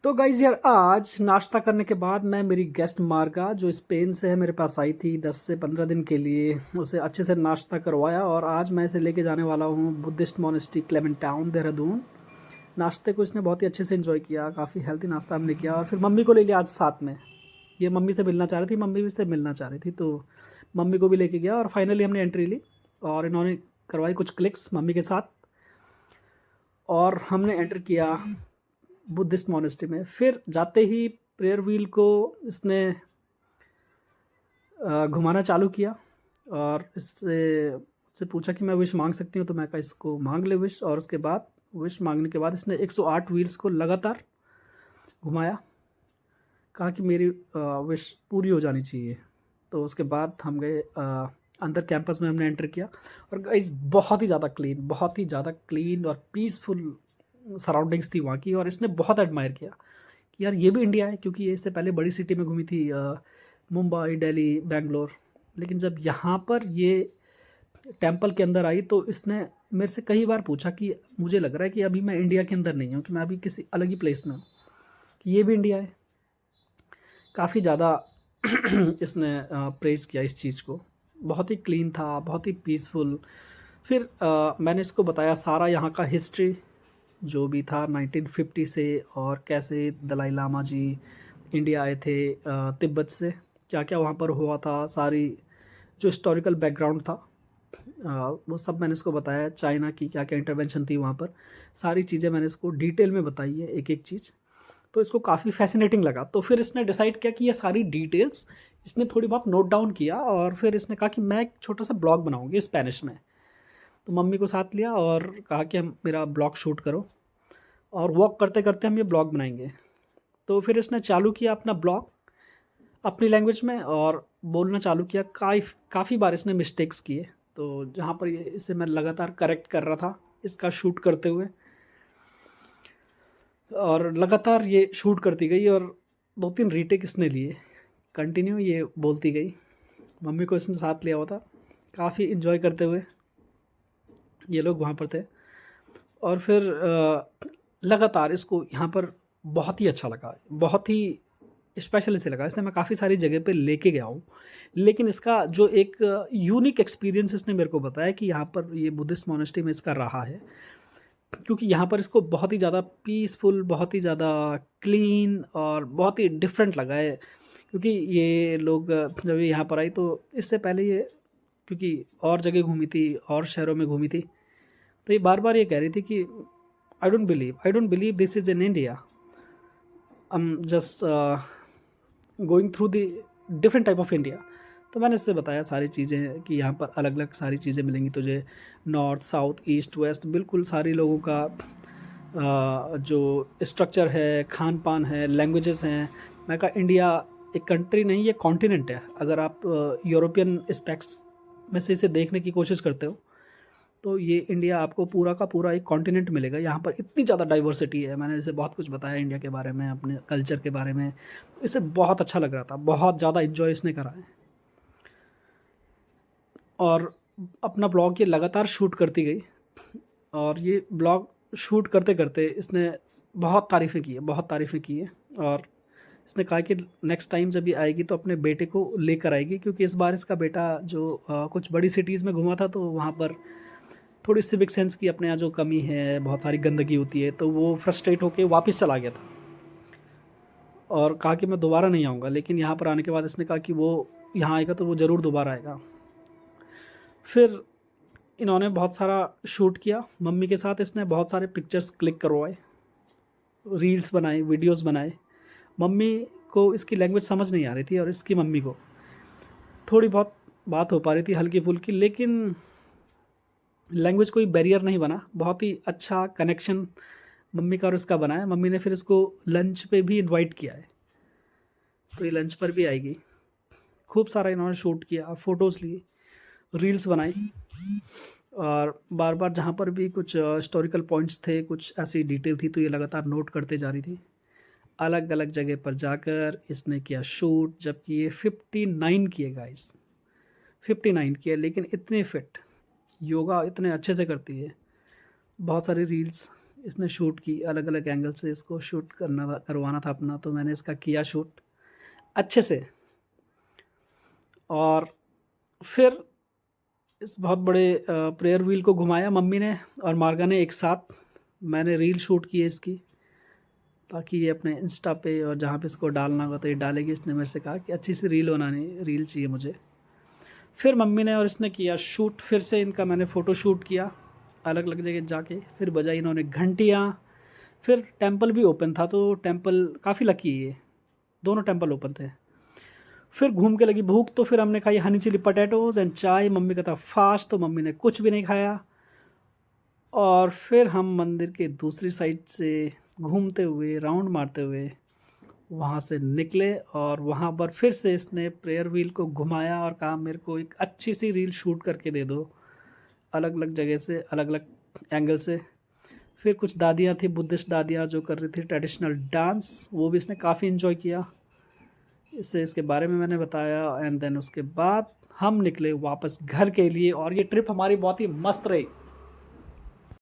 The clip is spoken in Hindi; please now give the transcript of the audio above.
तो गाइज़ यार आज नाश्ता करने के बाद मैं मेरी गेस्ट मार्गा जो स्पेन से है मेरे पास आई थी 10 से 15 दिन के लिए। उसे अच्छे से नाश्ता करवाया और आज मैं इसे लेके जाने वाला हूँ Buddhist monastery Clement town Dehradun. नाश्ते को इसने बहुत ही अच्छे से एंजॉय किया, काफ़ी हेल्दी नाश्ता हमने किया और फिर मम्मी को ले लिया आज साथ में। ये मम्मी से मिलना चाह रही थी, मम्मी भी इससे मिलना चाह रही थी, तो मम्मी को भी लेके गया और फाइनली हमने एंट्री ली और इन्होंने करवाई कुछ क्लिक्स मम्मी के साथ और हमने एंटर किया बुद्धिस्ट मोनेस्ट्री में। फिर जाते ही प्रेयर व्हील को इसने घुमाना चालू किया और इससे पूछा कि मैं विश मांग सकती हूँ, तो मैं कहा इसको मांग ले विश। और उसके बाद विश मांगने के बाद इसने 108 व्हील्स को लगातार घुमाया, कहा कि मेरी विश पूरी हो जानी चाहिए। तो उसके बाद हम गए अंदर कैंपस में, हमने एंटर किया और गाइस बहुत ही ज़्यादा क्लीन और पीसफुल सराउंडिंग्स थी वहाँ की। और इसने बहुत एडमायर किया कि यार ये भी इंडिया है, क्योंकि ये इससे पहले बड़ी सिटी में घूमी थी, मुंबई, दिल्ली, बेंगलोर। लेकिन जब यहाँ पर ये टेंपल के अंदर आई तो इसने मेरे से कई बार पूछा कि मुझे लग रहा है कि अभी मैं इंडिया के अंदर नहीं हूँ, कि मैं अभी किसी अलग ही प्लेस में हूँ, कि ये भी इंडिया है। काफ़ी ज़्यादा इसने प्रेज़ किया इस चीज़ को। बहुत ही क्लीन था, बहुत ही पीसफुल। फिर मैंने इसको बताया सारा यहाँ का हिस्ट्री जो भी था 1950 से, और कैसे दलाई लामा जी इंडिया आए थे तिब्बत से, क्या क्या वहाँ पर हुआ था, सारी जो हिस्टोरिकल बैकग्राउंड था वो सब मैंने इसको बताया। चाइना की क्या क्या इंटरवेंशन थी वहाँ पर, सारी चीज़ें मैंने इसको डिटेल में बताई है, एक एक चीज़। तो इसको काफ़ी फैसिनेटिंग लगा। तो फिर इसने डिसाइड किया कि ये सारी डिटेल्स इसने थोड़ी बहुत नोट डाउन किया और फिर इसने कहा कि मैं एक छोटा सा ब्लॉग बनाऊंगी स्पेनिश में। तो मम्मी को साथ लिया और कहा कि हम मेरा ब्लॉग शूट करो और वॉक करते करते हम ये ब्लॉग बनाएंगे। तो फिर इसने चालू किया अपना ब्लॉग अपनी लैंग्वेज में और बोलना चालू किया। काफ़ी बार इसने मिस्टेक्स किए, तो जहाँ पर ये इसे मैं लगातार करेक्ट कर रहा था इसका शूट करते हुए, और लगातार ये शूट करती गई और 2-3 रीटेक इसने लिए। कंटिन्यू ये बोलती गई, मम्मी को इसने साथ लिया हुआ था, काफ़ी इन्जॉय करते हुए ये लोग वहाँ पर थे। और फिर लगातार इसको यहाँ पर बहुत ही अच्छा लगा, बहुत ही स्पेशल इसे लगा, इसलिए मैं काफ़ी सारी जगह पे लेके गया हूँ। लेकिन इसका जो एक यूनिक एक्सपीरियंस इसने मेरे को बताया कि यहाँ पर ये बुद्धिस्ट मोनेस्ट्री में इसका रहा है, क्योंकि यहाँ पर इसको बहुत ही ज़्यादा पीसफुल, बहुत ही ज़्यादा क्लीन और बहुत ही डिफरेंट लगा है। क्योंकि ये लोग जब ये यहाँ पर आई तो इससे पहले ये, क्योंकि और जगह घूमी थी और शहरों में घूमी थी, तो ये बार बार ये कह रही थी कि I don't believe this is in India, I am just going through the different type of India. तो मैंने इससे बताया सारी चीज़ें कि यहाँ पर अलग अलग सारी चीज़ें मिलेंगी तुझे, नॉर्थ, साउथ, ईस्ट, वेस्ट, बिल्कुल सारी लोगों का जो स्ट्रक्चर है, खान पान है, लैंग्वेजेस हैं। मैं कहा इंडिया एक कंट्री नहीं, ये कॉन्टिनेंट है। अगर आप यूरोपियन स्पेक्स में से इसे देखने की कोशिश करते हो तो ये इंडिया आपको पूरा का पूरा एक कॉन्टिनेंट मिलेगा। यहाँ पर इतनी ज़्यादा डाइवर्सिटी है। मैंने इसे बहुत कुछ बताया इंडिया के बारे में, अपने कल्चर के बारे में। इसे बहुत अच्छा लग रहा था, बहुत ज़्यादा इन्जॉय इसने करा है और अपना ब्लॉग ये लगातार शूट करती गई। और ये ब्लॉग शूट करते करते इसने बहुत तारीफ़ें की है, बहुत तारीफ़ें की है। और इसने कहा कि नेक्स्ट टाइम जब ये आएगी तो अपने बेटे को लेकर आएगी, क्योंकि इस बार इसका बेटा जो कुछ बड़ी सिटीज़ में घूमा था तो वहाँ पर थोड़ी सिविक सेंस की अपने यहाँ जो कमी है, बहुत सारी गंदगी होती है, तो वो फ्रस्ट्रेट होकर वापस चला गया था और कहा कि मैं दोबारा नहीं आऊँगा। लेकिन यहाँ पर आने के बाद इसने कहा कि वो यहाँ आएगा तो वो ज़रूर दोबारा आएगा। फिर इन्होंने बहुत सारा शूट किया मम्मी के साथ, इसने बहुत सारे पिक्चर्स क्लिक करवाए, रील्स बनाए, वीडियोस बनाए। मम्मी को इसकी लैंग्वेज समझ नहीं आ रही थी और इसकी मम्मी को थोड़ी बहुत बात हो पा रही थी हल्की फुल्की, लेकिन लैंग्वेज कोई बैरियर नहीं बना। बहुत ही अच्छा कनेक्शन मम्मी का और इसका बना है। मम्मी ने फिर इसको लंच पे भी इनवाइट किया है, तो ये लंच पर भी आएगी। खूब सारा इन्होंने शूट किया, फ़ोटोज़ लिए, रील्स बनाई और बार बार जहाँ पर भी कुछ हिस्टोरिकल पॉइंट्स थे, कुछ ऐसी डिटेल थी, तो ये लगातार नोट करते जा रही थी। अलग अलग जगह पर जाकर इसने किया शूट, जबकि ये 59 किए गाइस, 59 किए। लेकिन इतने फिट, योगा इतने अच्छे से करती है। बहुत सारी रील्स इसने शूट की, अलग अलग एंगल से इसको शूट करवाना था अपना, तो मैंने इसका किया शूट अच्छे से। और फिर इस बहुत बड़े प्रेयर व्हील को घुमाया मम्मी ने और मार्गा ने एक साथ। मैंने रील शूट की है इसकी, ताकि ये अपने इंस्टा पे और जहाँ पे इसको डालना होगा तो ये डालेगी। इसने मेरे से कहा कि अच्छी सी रील बनानी, रील चाहिए मुझे। फिर मम्मी ने और इसने किया शूट, फिर से इनका मैंने फ़ोटो शूट किया अलग अलग जगह जाके। फिर बजाई इन्होंने घंटियाँ। फिर टेंपल भी ओपन था, तो टेंपल काफ़ी लकी है, ये दोनों टेंपल ओपन थे। फिर घूम के लगी भूख, तो फिर हमने खाई हनी चिली पटेटोज़ एंड चाय। मम्मी का था फास्ट, तो मम्मी ने कुछ भी नहीं खाया। और फिर हम मंदिर के दूसरी साइड से घूमते हुए, राउंड मारते हुए वहाँ से निकले। और वहाँ पर फिर से इसने प्रेयर व्हील को घुमाया और कहा मेरे को एक अच्छी सी रील शूट करके दे दो, अलग अलग जगह से, अलग अलग एंगल से। फिर कुछ दादियाँ थी, बुद्धिस्ट दादियाँ, जो कर रही थी ट्रेडिशनल डांस, वो भी इसने काफ़ी इन्जॉय किया। इसके बारे में मैंने बताया। एंड देन उसके बाद हम निकले वापस घर के लिए। और ये ट्रिप हमारी बहुत ही मस्त रही।